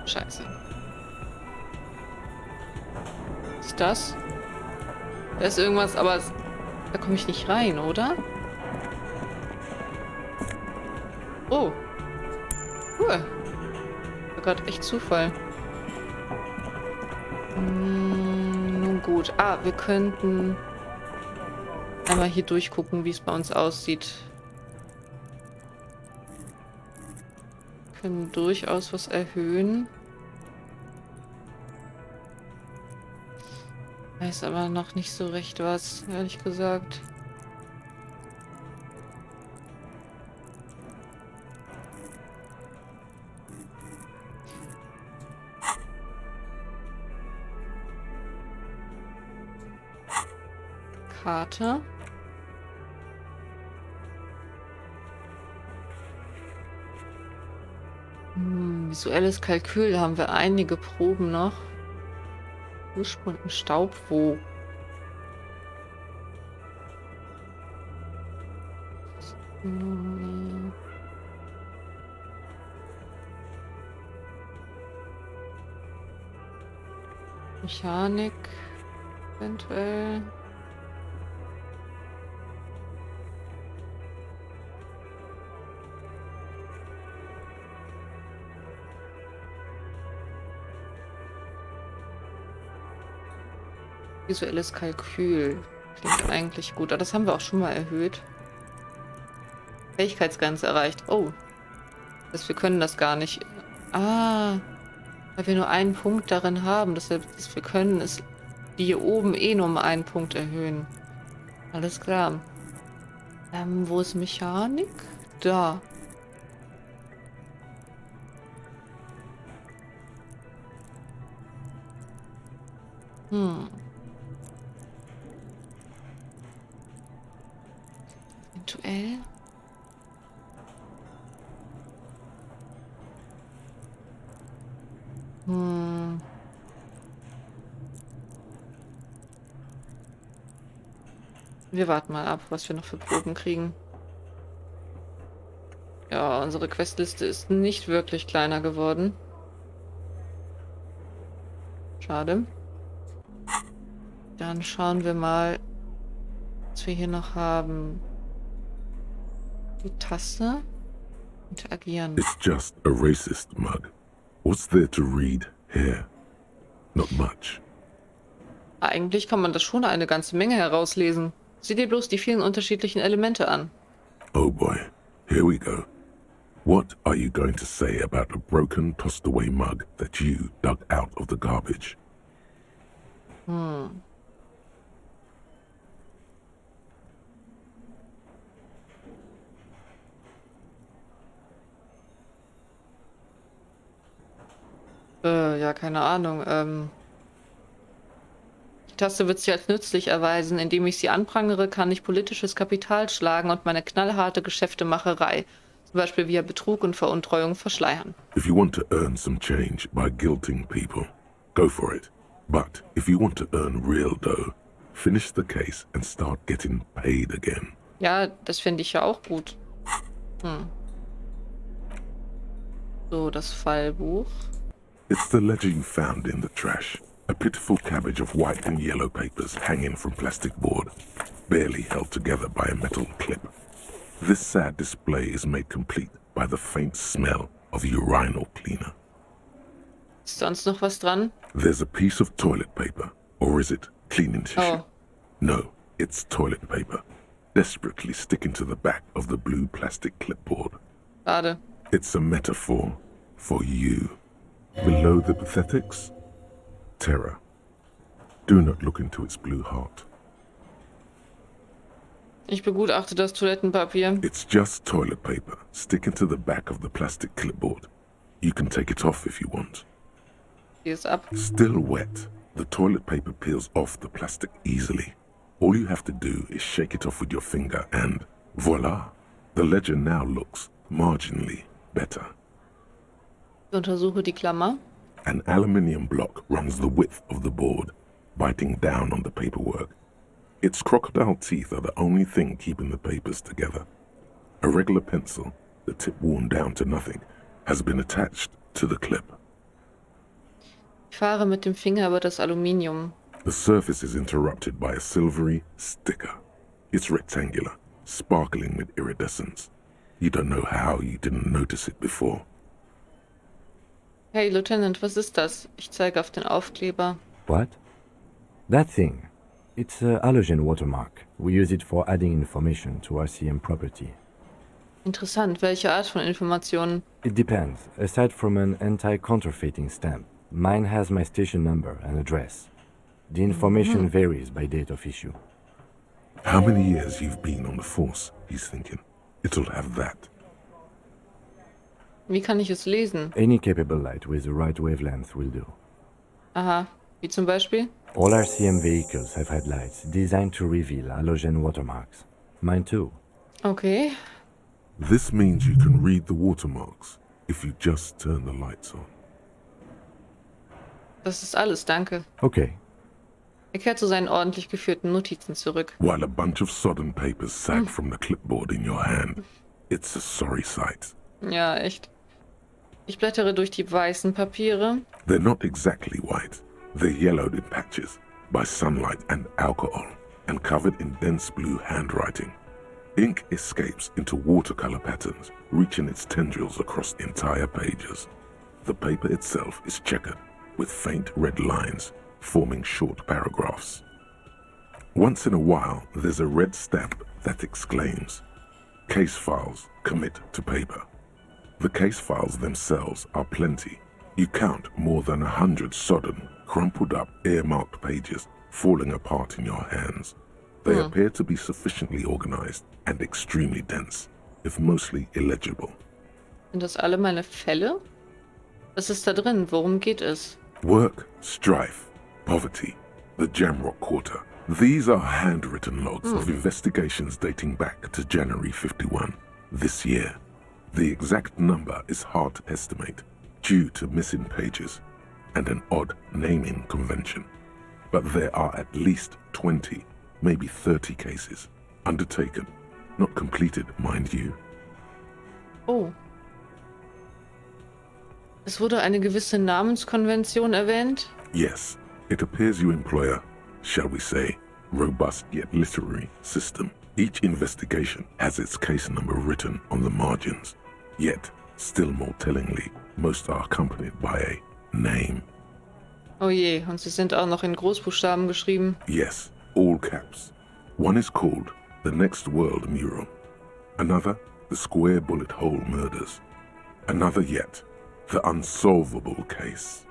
Scheiße. Was ist das? Da ist irgendwas, aber da komme ich nicht rein, oder? Oh. Cool. War gerade echt Zufall. Nun gut. Ah, wir könnten einmal hier durchgucken, wie es bei uns aussieht. Wir können durchaus was erhöhen. Weiß aber noch nicht so recht was, ehrlich gesagt. Karte. Visuelles Kalkül, haben wir einige Proben noch. Ursprung und Staub, wo? Mechanik, eventuell. Visuelles Kalkül. Klingt eigentlich gut. Aber das haben wir auch schon mal erhöht. Fähigkeitsgrenze erreicht. Oh. Wir können das gar nicht. Ah. Weil wir nur einen Punkt darin haben. Deshalb, wir können es die hier oben eh nur um einen Punkt erhöhen. Alles klar. Wo ist Mechanik? Da. Eventuell. Wir warten mal ab, was wir noch für Proben kriegen. Ja, unsere Questliste ist nicht wirklich kleiner geworden. Schade. Dann schauen wir mal, was wir hier noch haben. Die Taste. Interagieren. It's just a racist mug. What's there to read here? Not much. Eigentlich kann man das schon eine ganze Menge herauslesen. Sieh dir bloß die vielen unterschiedlichen Elemente an. Oh boy, here we go. What are you going to say about a broken, tossed away mug that you dug out of the garbage? Ja, keine Ahnung. Die Taste wird sich als nützlich erweisen. Indem ich sie anprangere, kann ich politisches Kapital schlagen und meine knallharte Geschäftemacherei, zum Beispiel via Betrug und Veruntreuung, verschleiern. If you want to earn some change by guilting people, go for it. But if you want to earn real dough, finish the case and start getting paid again. Ja, das finde ich ja auch gut. So, das Fallbuch. It's the ledger you found in the trash. A pitiful cabbage of white and yellow papers hanging from plastic board, barely held together by a metal clip. This sad display is made complete by the faint smell of urinal cleaner. Ist sonst noch was dran? There's a piece of toilet paper, or is it cleaning tissue? Oh. No, it's toilet paper, desperately sticking to the back of the blue plastic clipboard. Schade. It's a metaphor for you. Below the pathetics, terror. Do not look into its blue heart. Ich begutachte das Toilettenpapier. It's just toilet paper sticking to the back of the plastic clipboard. You can take it off if you want. Zieh es ab. Still wet, the toilet paper peels off the plastic easily. All you have to do is shake it off with your finger and voila! The ledger now looks marginally better. Ich untersuche die Klammer. An aluminium block runs the width of the board, biting down on the paperwork. Its crocodile teeth are the only thing keeping the papers together. A regular pencil, the tip worn down to nothing, has been attached to the clip. Ich fahre mit dem Finger über das Aluminium. The surface is interrupted by a silvery sticker. It's rectangular, sparkling with iridescence. You don't know how you didn't notice it before. Hey, Lieutenant, was ist das? Ich zeige auf den Aufkleber. What? That thing. It's a halogen watermark. We use it for adding information to RCM property. Interessant, welche Art von Informationen? It depends. Aside from an anti-counterfeiting stamp, mine has my station number and address. The information varies by date of issue. How many years you've been on the force, he's thinking. It'll have that. Wie kann ich es lesen? Any capable light with the right wavelength will do. Aha, wie zum Beispiel? All RCM vehicles have headlights designed to reveal halogen watermarks. Mine too. Okay. This means you can read the watermarks if you just turn the lights on. Das ist alles, danke. Okay. Er kehrt zu seinen ordentlich geführten Notizen zurück. While a bunch of sodden papers sag from the clipboard in your hand. It's a sorry sight. Ja, echt. Ich blättere durch die weißen Papiere. They're not exactly white. They're yellowed in patches by sunlight and alcohol and covered in dense blue handwriting. Ink escapes into watercolor patterns, reaching its tendrils across entire pages. The paper itself is checkered with faint red lines forming short paragraphs. Once in a while, there's a red stamp that exclaims, "Case files commit to paper." The case files themselves are plenty. You count more than 100 sodden, crumpled up, earmarked pages falling apart in your hands. They appear to be sufficiently organized and extremely dense, if mostly illegible. Sind das alle meine Fälle? Was ist da drin? Worum geht es? Work, strife, poverty, the Jamrock Quarter. These are handwritten logs of investigations dating back to January 51, this year. The exact number is hard to estimate due to missing pages and an odd naming convention. But there are at least 20, maybe 30 cases undertaken, not completed, mind you. Oh. Es wurde eine gewisse Namenskonvention erwähnt. Yes, it appears you employ a, shall we say, robust yet literary system. Each investigation has its case number written on the margins. Yet, still more tellingly, most are accompanied by a name. Oh je, und sie sind auch noch in Großbuchstaben geschrieben. Yes, all caps. One is called The Next World Mural. Another, The Square Bullet Hole Murders. Another yet, The Unsolvable Case.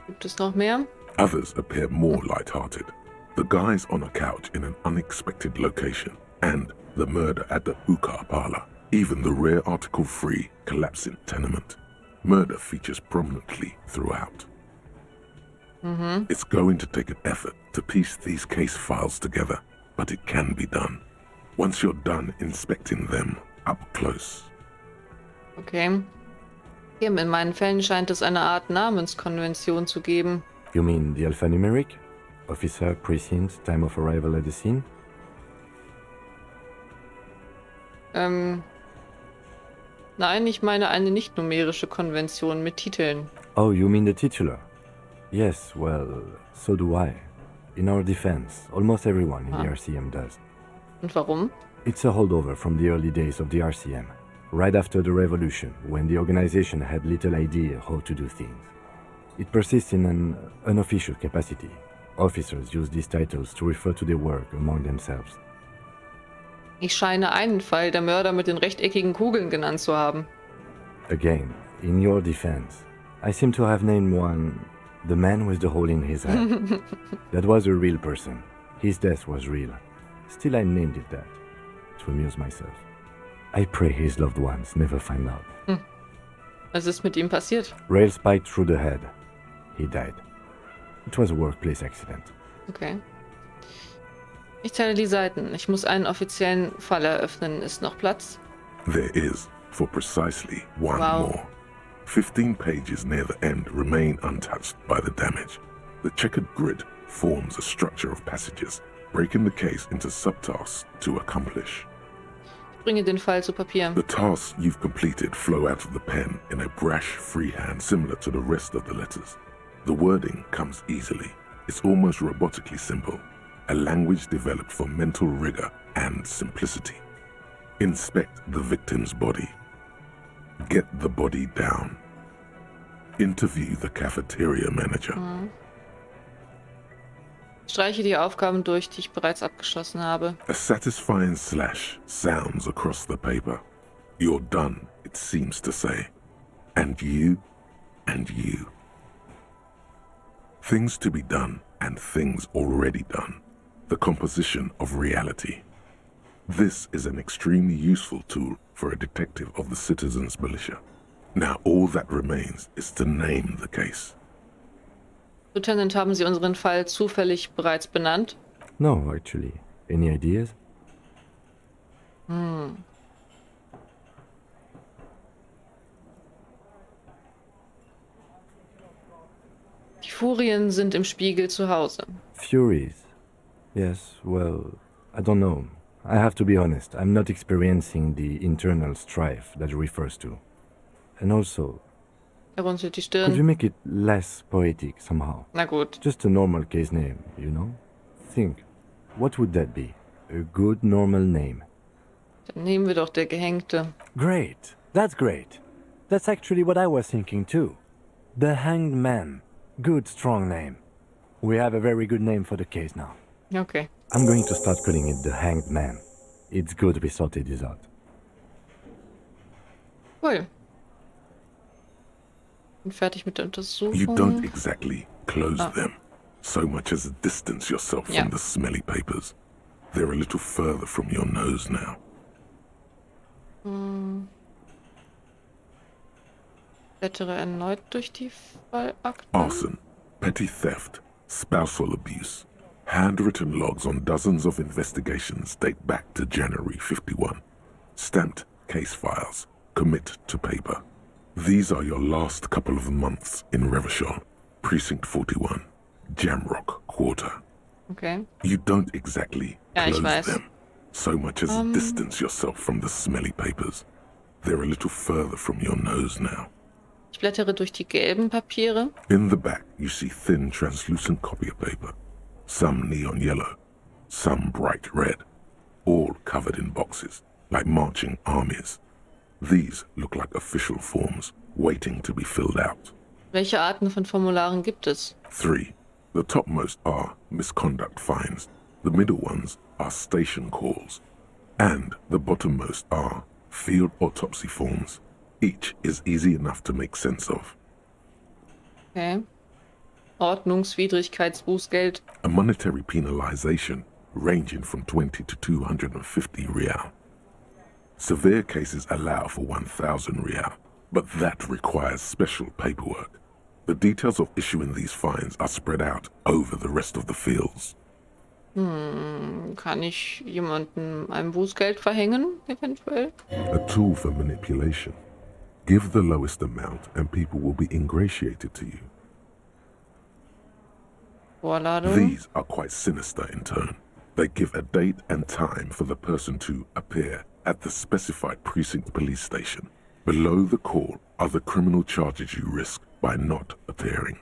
Gibt es noch mehr? Others appear more light-hearted. The guys on a couch in an unexpected location, and the murder at the hookah parlor. Even the rare article-free collapsing tenement. Murder features prominently throughout. It's going to take an effort to piece these case files together, but it can be done. Once you're done inspecting them up close. Okay. Hier in meinen Fällen scheint es eine Art Namenskonvention zu geben. You mean the alphanumeric? Officer, precinct, time of arrival at the scene? Nein, ich meine eine nicht-numerische Konvention mit Titeln. Oh, you mean the titular? Yes, well, so do I. In our defense, almost everyone in the RCM does. Und warum? It's a holdover from the early days of the RCM, right after the revolution, when the organization had little idea how to do things. It persists in an unofficial capacity. Officers use these titles to refer to their work among themselves. Ich scheine einen Fall der Mörder mit den rechteckigen Kugeln genannt zu haben. Again, in your defense, I seem to have named one the man with the hole in his head. That was a real person. His death was real. Still, I named it that, to amuse myself. I pray his loved ones never find out. Was ist mit ihm passiert? Rail spiked through the head. He died. It was a workplace accident. Okay. Ich zähle die Seiten. Ich muss einen offiziellen Fall eröffnen. Ist noch Platz? There is, for precisely one Wow. more. 15 pages near the end remain untouched by the damage. The checkered grid forms a structure of passages, breaking the case into subtasks to accomplish. Ich bringe den Fall zu Papier. The tasks you've completed flow out of the pen in a brash freehand similar to the rest of the letters. The wording comes easily. It's almost robotically simple, a language developed for mental rigor and simplicity. Inspect the victim's body. Get the body down. Interview the cafeteria manager. Streiche die Aufgaben durch, die ich bereits abgeschlossen habe. A satisfying slash sounds across the paper. You're done, it seems to say. And you, and you. Things to be done and things already done. The composition of reality. This is an extremely useful tool for a detective of the citizens' militia. Now all that remains is to name the case. Lieutenant, haben Sie unseren Fall zufällig bereits benannt? No, actually. Any ideas? Die Furien sind im Spiegel zu Hause. Furies. Yes, well, I don't know. I have to be honest, I'm not experiencing the internal strife that refers to. And also, Er runzelt die could you Stirn. make it less poetic somehow? Na gut. Just a normal case name, you know? Think, what would that be? A good normal name. Dann nehmen wir doch der Gehängte. Great, that's great. That's actually what I was thinking too. The Hanged Man. Good strong name. We have a very good name for the case now. Okay. I'm going to start calling it the Hanged Man. It's good we sorted this out. Cool. Bin fertig mit der You Untersuchung. don't exactly close them, so much as distance yourself Yeah. from the smelly papers. They're a little further from your nose now. Blättere erneut durch die Fallakten. Arson, petty theft, spousal abuse. Handwritten logs on dozens of investigations date back to January 51. Stamped case files. Commit to paper. These are your last couple of months in Revachol, Precinct 41, Jamrock Quarter. Okay. You don't exactly Ja, ich close weiß. them, so much as distance yourself from the smelly papers. They're a little further from your nose now. Ich blättere durch die gelben Papiere. In the back, you see thin, translucent copy of paper. Some neon yellow, some bright red, all covered in boxes, like marching armies. These look like official forms, waiting to be filled out. Welche Arten von Formularen gibt es? 3. The topmost are misconduct fines. The middle ones are station calls. And the bottommost are field autopsy forms. Each is easy enough to make sense of. Okay. Ordnungswidrigkeitsbußgeld. A monetary penalization ranging from 20 to 250 real. Severe cases allow for 1,000 real, but that requires special paperwork. The details of issuing these fines are spread out over the rest of the fields. Kann ich jemandem ein Bußgeld verhängen, eventuell? A tool for manipulation. Give the lowest amount and people will be ingratiated to you. Vorladung. These are quite sinister in turn. They give a date and time for the person to appear at the specified precinct police station. Below the call are the criminal charges you risk by not appearing.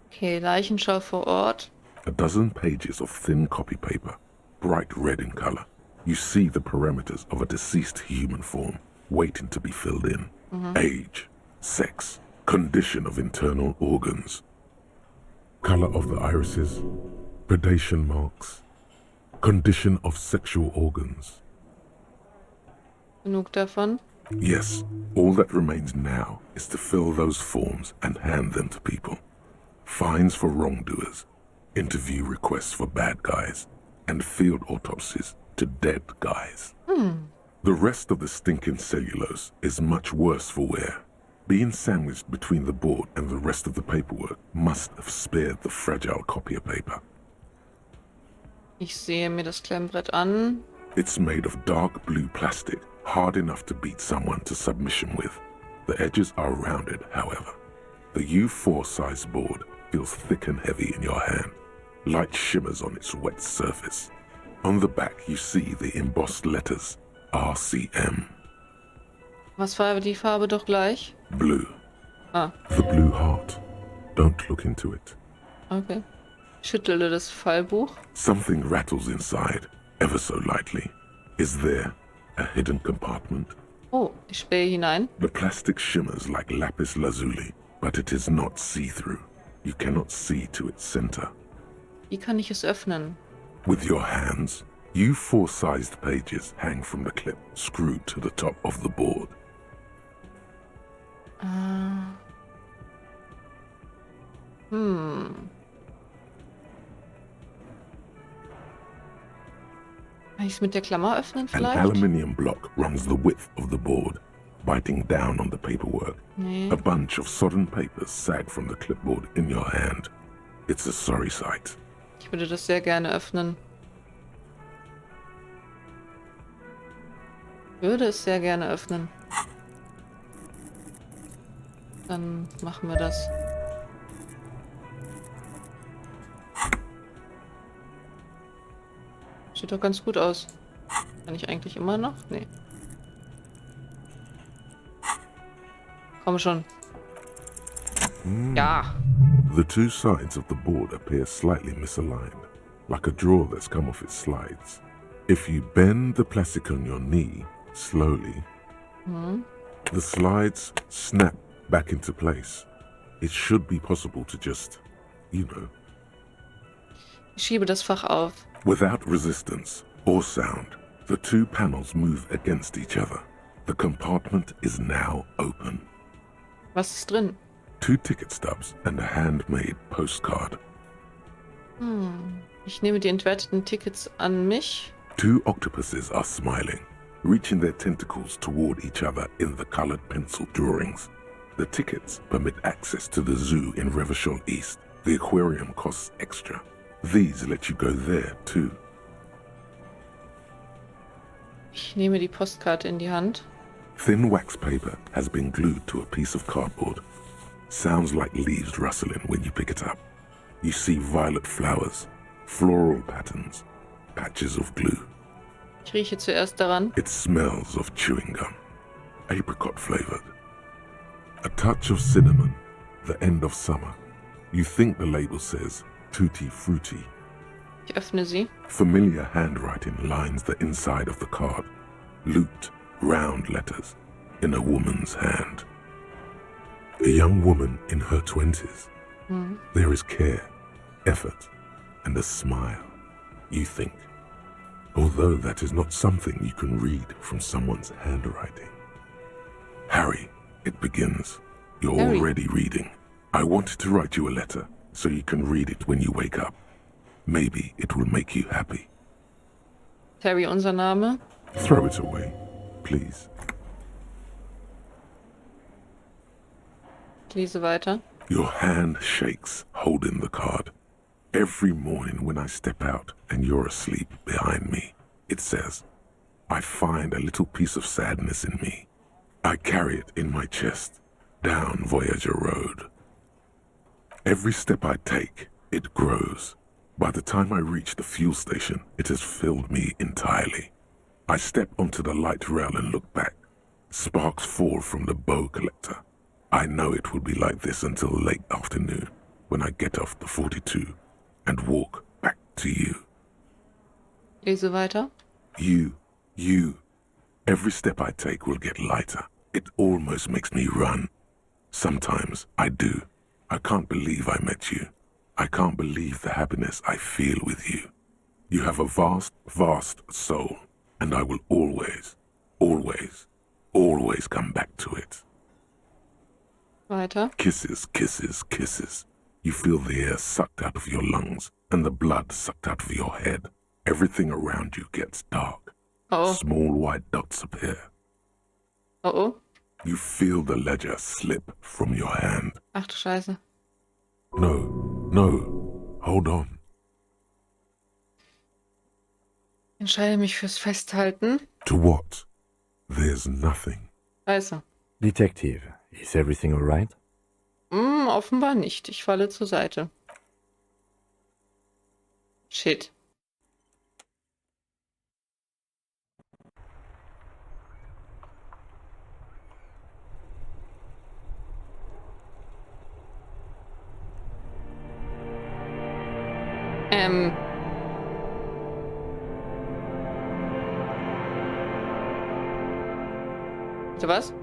Okay, Leichenschau vor Ort. A dozen pages of thin copy paper, bright red in color. You see the parameters of a deceased human form waiting to be filled in. Age, sex, condition of internal organs, color of the irises, predation marks, condition of sexual organs. Genug davon. Yes, all that remains now is to fill those forms and hand them to people. Fines for wrongdoers, interview requests for bad guys, and field autopsies to dead guys. The rest of the stinking cellulose is much worse for wear. Being sandwiched between the board and the rest of the paperwork must have spared the fragile copier paper. Ich sehe mir das Klemmbrett an. It's made of dark blue plastic, hard enough to beat someone to submission with. The edges are rounded, however. The U4 size board feels thick and heavy in your hand. Light shimmers on its wet surface. On the back you see the embossed letters RCM. Was war die Farbe doch gleich? Blue. Ah, The blue heart. Don't look into it. Okay. Schüttele das Fallbuch. Something rattles inside, ever so lightly. Is there a hidden compartment? Oh, ich spähe hinein. The plastic shimmers like lapis lazuli, but it is not see-through. You cannot see to its center. Wie kann ich es öffnen? With your hands, you four-sized pages hang from the clip, screwed to the top of the board. Kann ich es mit der Klammer öffnen An vielleicht? aluminium block runs the width of the board, biting down on the paperwork. Nee. A bunch of sodden papers sag from the clipboard in your hand. It's a sorry sight. Ich würde das sehr gerne öffnen. Würde es sehr gerne öffnen. Dann machen wir das. Sieht doch ganz gut aus. Kann ich eigentlich immer noch? Nee. Komm schon. Ja. The two sides of the board appear slightly misaligned, like a drawer that's come off its slides. If you bend the plastic on your knee slowly, the slides snap back into place. It should be possible to just, Ich schiebe das Fach auf. Without resistance or sound, the two panels move against each other. The compartment is now open. Was ist drin? 2 ticket stubs and a handmade postcard. Ich nehme die entwerteten Tickets an mich. 2 octopuses are smiling, reaching their tentacles toward each other in the colored pencil drawings. The tickets permit access to the zoo in Revachol East. The aquarium costs extra. These let you go there too. Ich nehme die Postkarte in die Hand. Thin wax paper has been glued to a piece of cardboard. Sounds like leaves rustling when you pick it up. You see violet flowers, floral patterns, patches of glue. Ich rieche zuerst daran. It smells of chewing gum, apricot flavored. A touch of cinnamon, the end of summer. You think the label says tutti frutti. Ich öffne sie. Familiar handwriting lines the inside of the card. Looped, round letters in a woman's hand. A young woman in her 20s. There is care, effort, and a smile, you think. Although that is not something you can read from someone's handwriting. Harry, it begins. You're Harry. already reading. I wanted to write you a letter so you can read it when you wake up. Maybe it will make you happy. Terry, unser Name. Throw it away, please. Ich lese weiter. Your hand shakes, holding the card. Every morning when I step out and you're asleep behind me, it says, I find a little piece of sadness in me. I carry it in my chest, down Voyager Road. Every step I take, it grows. By the time I reach the fuel station, it has filled me entirely. I step onto the light rail and look back. Sparks fall from the bow collector. I know it will be like this until late afternoon, when I get off the 42 and walk back to you. Lese weiter. You. Every step I take will get lighter. It almost makes me run. Sometimes I do. I can't believe I met you. I can't believe the happiness I feel with you. You have a vast, vast soul, and I will always, always, always come back to it. Weiter. Kisses, kisses, kisses. You feel the air sucked out of your lungs and the blood sucked out of your head. Everything around you gets dark. Oh. Small white dots appear. Oh oh. You feel the ledger slip from your hand. Ach du Scheiße. No. Hold on. Ich entscheide mich fürs Festhalten. To what? There's nothing. Scheiße. Detective, is everything alright? Offenbar nicht. Ich falle zur Seite. Shit. Ähm. Bitte was?